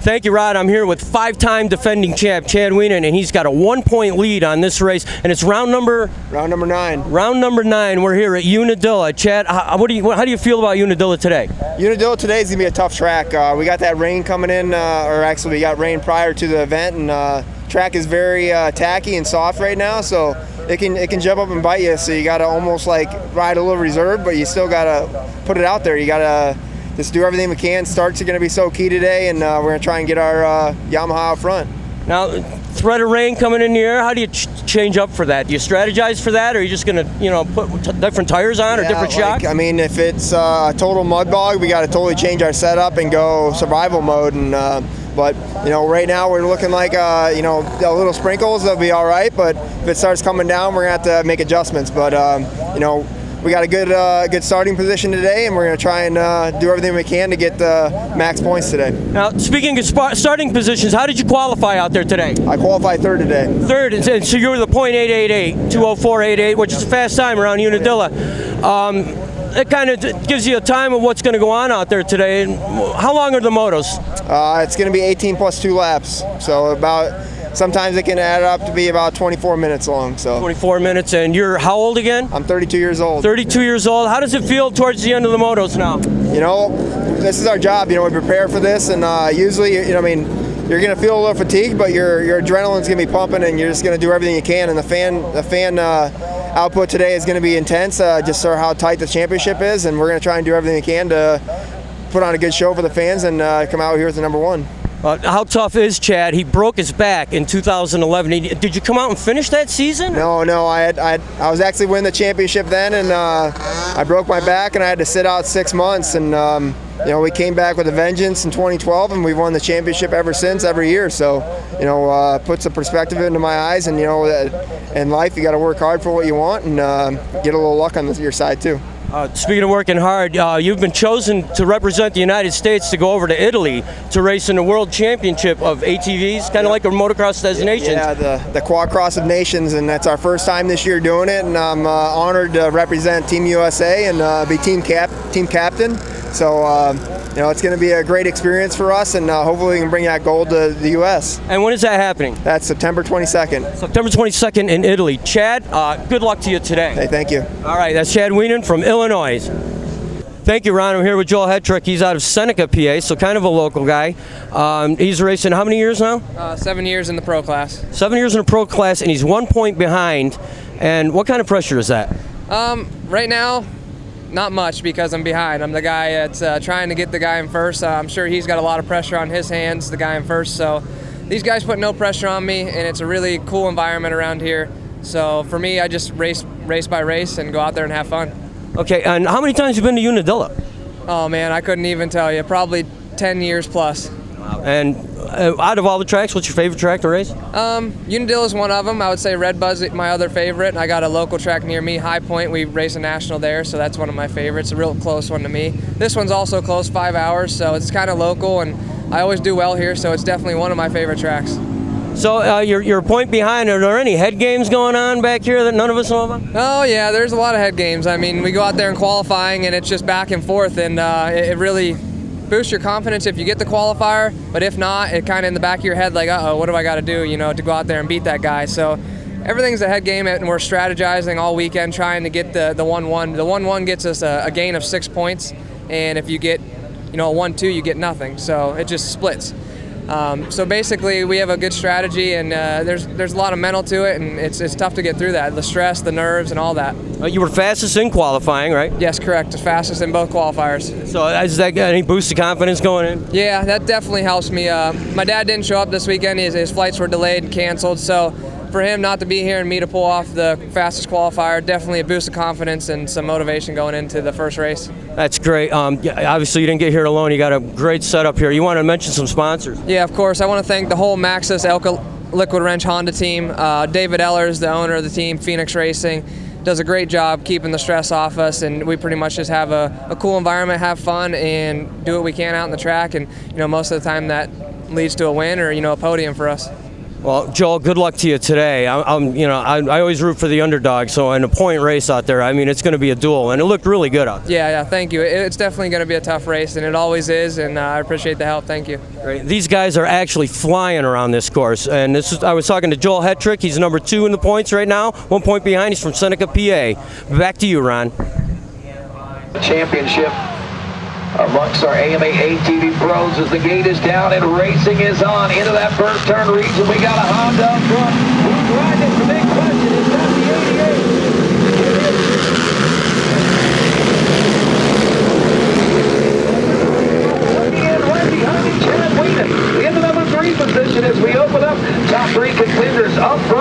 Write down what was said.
Thank you, Rod. I'm here with five-time defending champ Chad Wienen, and he's got a 1-point lead on this race, and it's round number 9. Round number 9. We're here at Unadilla. Chad, how do you feel about Unadilla today? Unadilla today is gonna be a tough track. We got that rain coming in, or actually we got rain prior to the event, and track is very tacky and soft right now, so it can jump up and bite you. So you gotta almost like ride a little reserve, but you still gotta put it out there. You gotta just do everything we can. Starts are going to be so key today, and we're going to try and get our Yamaha out front. Now, threat of rain coming in the air, how do you change up for that? Do you strategize for that, or are you just going to, put different tires on or different shocks? I mean, if it's a total mud bog, we got to totally change our setup and go survival mode. And but right now we're looking like a little sprinkles, that'll be all right. But if it starts coming down, we're going to have to make adjustments. But we got a good starting position today, and we're going to try and do everything we can to get the max points today. Now, speaking of starting positions, how did you qualify out there today? I qualified third today. Third, and so you were the .888, 2:04.88, which is a fast time around Unadilla. It kind of gives you a time of what's going to go on out there today. And how long are the motos? It's going to be 18 plus 2 laps, so sometimes it can add up to be about 24 minutes long. So 24 minutes, and you're how old again? I'm 32 years old. 32 years old. How does it feel towards the end of the motos now? This is our job. We prepare for this, and usually, you're going to feel a little fatigued, but your adrenaline's going to be pumping, and you're just going to do everything you can. And the fan output today is going to be intense, just sort of how tight the championship is, and we're going to try and do everything we can to put on a good show for the fans and come out here with the number 1. How tough is Chad? He broke his back in 2011. Did you come out and finish that season? No. I was actually winning the championship then, and I broke my back, and I had to sit out 6 months. And we came back with a vengeance in 2012, and we've won the championship ever since, every year. So puts a perspective into my eyes, and in life you got to work hard for what you want, and get a little luck on your side too. Speaking of working hard, you've been chosen to represent the United States to go over to Italy to race in the World Championship of ATVs, kind of like a motocross destination. Yeah, the Quad Cross of Nations, and that's our first time this year doing it, and I'm honored to represent Team USA and be team captain. So it's going to be a great experience for us, and hopefully we can bring that gold to the U.S. And when is that happening? That's September 22nd. September 22nd in Italy. Chad, good luck to you today. Hey, thank you. All right, that's Chad Wienen from Illinois. Thank you, Ron. I'm here with Joel Hetrick. He's out of Seneca, PA, so kind of a local guy. He's racing how many years now? 7 years in the pro class. 7 years in the pro class, and he's 1 point behind. And what kind of pressure is that? Right now, not much, because I'm behind. I'm the guy that's trying to get the guy in first. I'm sure he's got a lot of pressure on his hands, the guy in first. So these guys put no pressure on me, and it's a really cool environment around here. So for me, I just race by race and go out there and have fun. Okay, and how many times have you been to Unadilla? Oh man, I couldn't even tell you. Probably 10 years plus. Wow. And out of all the tracks, what's your favorite track to race? Unadilla is one of them. I would say Red Buzz is my other favorite. I got a local track near me, High Point. We race a national there, so that's one of my favorites. A real close one to me. This one's also close, 5 hours, so it's kind of local, and I always do well here, so it's definitely one of my favorite tracks. So you're a point behind. Are there any head games going on back here that none of us know about? Oh yeah, there's a lot of head games. I mean, we go out there in qualifying, and it's just back and forth, and it really boosts your confidence if you get the qualifier, but if not, it kind of in the back of your head like, uh-oh, what do I got to do, to go out there and beat that guy. So everything's a head game, and we're strategizing all weekend trying to get the 1-1. The 1-1 gets us a gain of 6 points, and if you get a 1-2, you get nothing. So it just splits. So basically, we have a good strategy, and there's a lot of mental to it, and it's tough to get through that, the stress, the nerves, and all that. You were fastest in qualifying, right? Yes, correct. The fastest in both qualifiers. So has that got any boost of confidence going in? Yeah, that definitely helps me. My dad didn't show up this weekend. His flights were delayed and canceled, so for him not to be here and me to pull off the fastest qualifier, definitely a boost of confidence and some motivation going into the first race. That's great. Obviously, you didn't get here alone. You got a great setup here. You want to mention some sponsors? Yeah, of course. I want to thank the whole Maxxis Elka Liquid Wrench Honda team. David Ellers, the owner of the team, Phoenix Racing, does a great job keeping the stress off us, and we pretty much just have a cool environment, have fun, and do what we can out in the track. And most of the time that leads to a win or a podium for us. Well, Joel, good luck to you today. I always root for the underdog, so in a point race out there, I mean, it's going to be a duel, and it looked really good out there. Yeah, thank you. It's definitely going to be a tough race, and it always is, and I appreciate the help. Thank you. Great. These guys are actually flying around this course, and I was talking to Joel Hetrick. He's number 2 in the points right now, 1 point behind. He's from Seneca, PA. Back to you, Ron. Championship amongst our AMA ATV pros as the gate is down and racing is on into that first turn region. We got a Honda up front. Who's riding? It's the big question. Is that the 88? Right behind him, Chad Wienen in the number 3 position as we open up. Top 3 contenders up front.